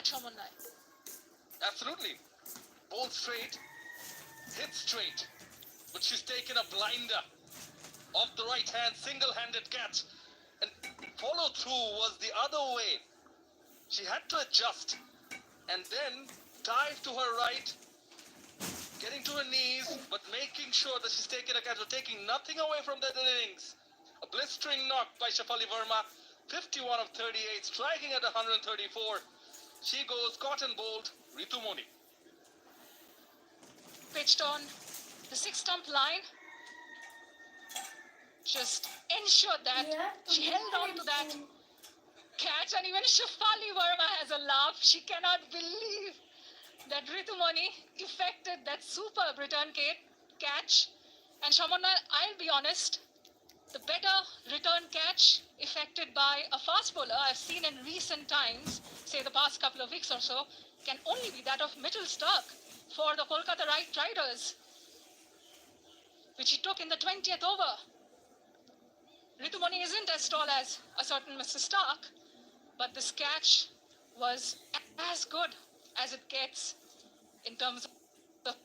Shamunai. Absolutely. Both straight, hit straight. But she's taken a blinder. Off the right hand, single-handed catch. And follow through was the other way. She had to adjust. And then dive to her right. Getting to her knees, but making sure that she's taking a catch, but taking nothing away from that innings. A blistering knock by Shafali Verma. 51 of 38, striking at 134. She goes cotton bolt, Ritu Moni. Pitched on the 6-stump line. Just ensured that she held on to that catch, and even Shafali Verma has a laugh. She cannot believe that Ritu Moni effected that superb return catch. And Shamunai, I'll be honest, the better return catch effected by a fast bowler I've seen in recent times, say the past couple of weeks or so, can only be that of Mitchell Stark for the Kolkata Knight Riders, which he took in the 20th over. Ritu Moni isn't as tall as a certain Mr. Stark, but this catch was as good as it gets in terms of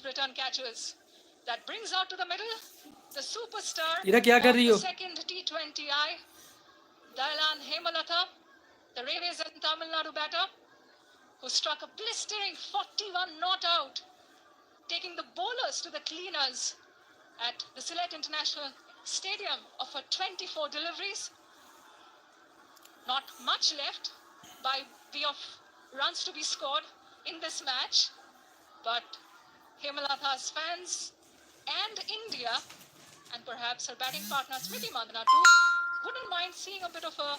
return catches. That brings out to the middle the superstar of the second T20I, Dailan Hemalatha, the Rays and Tamil Nadu batter, who struck a blistering 41 not out, taking the bowlers to the cleaners at the Sylhet International Stadium of her 24 deliveries. Not much left by way of runs to be scored in this match, but Hemalatha's fans and India, and perhaps her batting partner Smriti Mandhana too, wouldn't mind seeing a bit of a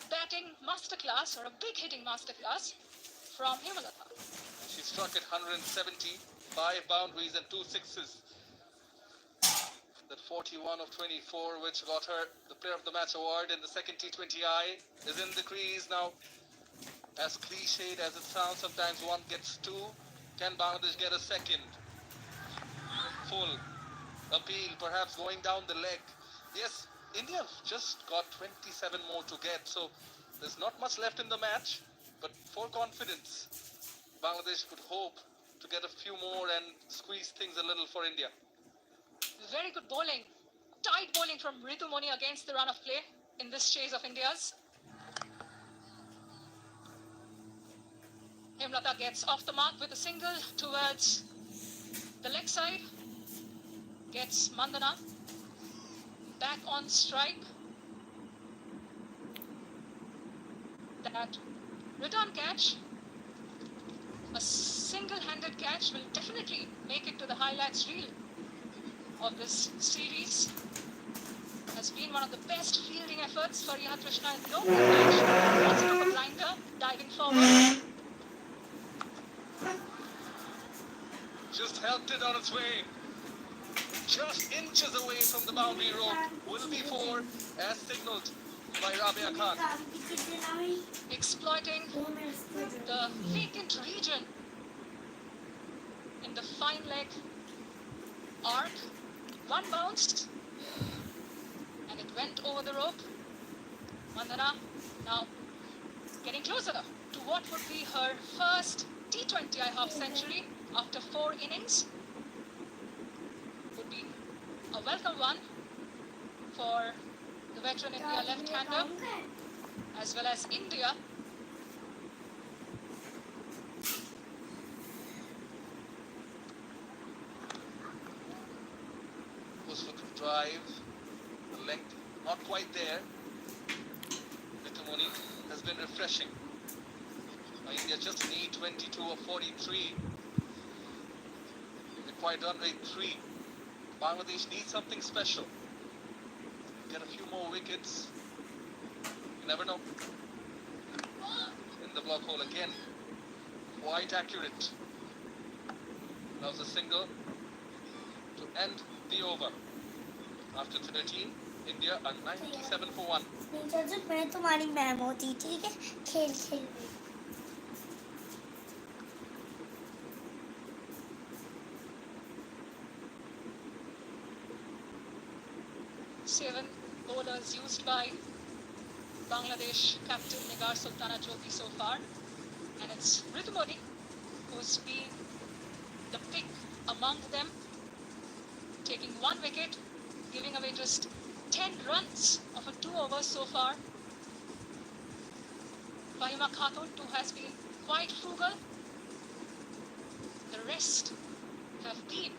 batting masterclass or a big hitting masterclass from Hemalatha. She struck at 170, 5 boundaries and 2 sixes. That 41 of 24, which got her the Player of the Match award in the second T20I, is in the crease now. As cliched as it sounds, sometimes one gets two. Can Bangladesh get a second? Full appeal, perhaps going down the leg. Yes, India have just got 27 more to get, so there's not much left in the match. But for confidence, Bangladesh could hope to get a few more and squeeze things a little for India. Very good bowling, tight bowling from Ritu Moni against the run of play in this chase of India's. Hemlata gets off the mark with a single towards the leg side, gets Mandhana back on strike. That return catch, a single-handed catch, will definitely make it to the highlights reel of this series. Has been one of the best fielding efforts for Rihat Krishna in the opening match. Also took a blinder, diving forward. Just helped it on its way. Just inches away from the boundary rope. Will be 4 as signalled by Rabia Khan. Exploiting the vacant region in the fine leg arc. One bounced and it went over the rope. Mandhana now getting closer to what would be her first T20I half century after 4 innings. Would be a welcome one for the veteran India left-hander as well as India. Was looking to drive, the length not quite there. Ritu Moni has been refreshing. Now India just need 22 of 43. Required run rate 3. Bangladesh needs something special. Get a few more wickets. You never know. In the block hole again. Quite accurate. That was a single to end the over. After 13, India are 97 for 1. मैं तुम्हारी ma'am होती, ठीक है? खेल खेल में 7 bowlers used by Bangladesh captain Nigar Sultana Choki so far. And it's Ritu Modi who's been the pick among them, taking one wicket, giving away just 10 runs of a 2 overs so far. Fahima Khatun too has been quite frugal. The rest have been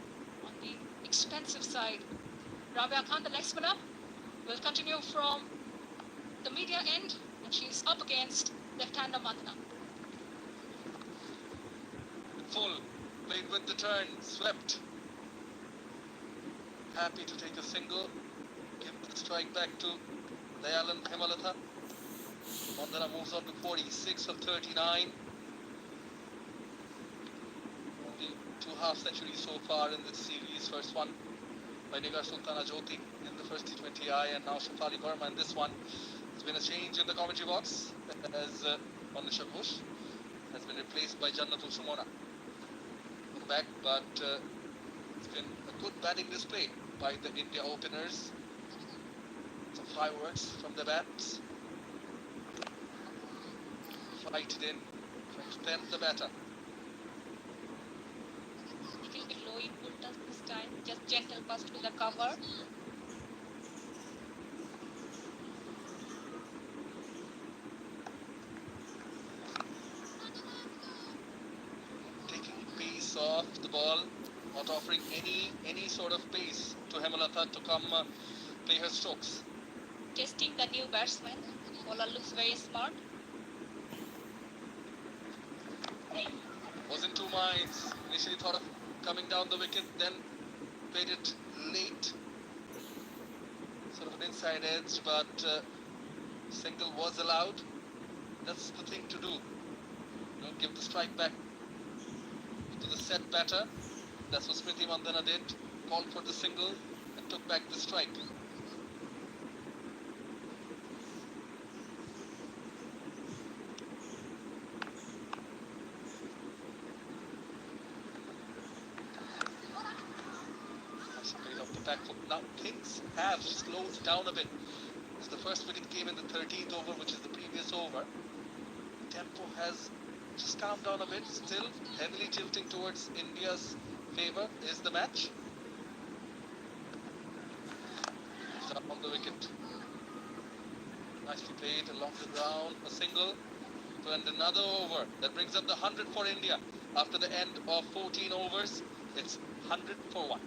on the expensive side. Rabia Khan, the leg spinner, will continue from the media end, and she's up against left-hander Mandana. Full, played with the turn, swept. Happy to take a single. Give the strike back to Dayalan Hemalata. Mandana moves on to 46 of 39. Only 2 half-centuries so far in this series. First one by Nigar Sultana Jyoti in the first T20I, and now Shafali Verma in this one. There's been a change in the commentary box as Manisha Ghosh has been replaced by Jannatul Sumona. Back, but it's been a good batting display by the India openers. Some fireworks from the bats. Fighted in, trying to tempt the batter. Little bit low input this time, just gentle bust to the cover. Off the ball, not offering any sort of pace to Hemalata to come play her strokes. Testing the new batsman. Bowler looks very smart. Was in 2 minds. Initially thought of coming down the wicket, then played it late. Sort of an inside edge, but single was allowed. That's the thing to do. Give the strike back to the set batter. That's what Smriti Mandana did. Called for the single and took back the strike. Now things have slowed down a bit. As the first wicket came in the 13th over, which is the previous over, tempo has just calmed down a bit. Still heavily tilting towards India's favour is the match. He's up on the wicket. Nicely played along the ground. A single and another over. That brings up the 100 for India. After the end of 14 overs, it's 100 for 1.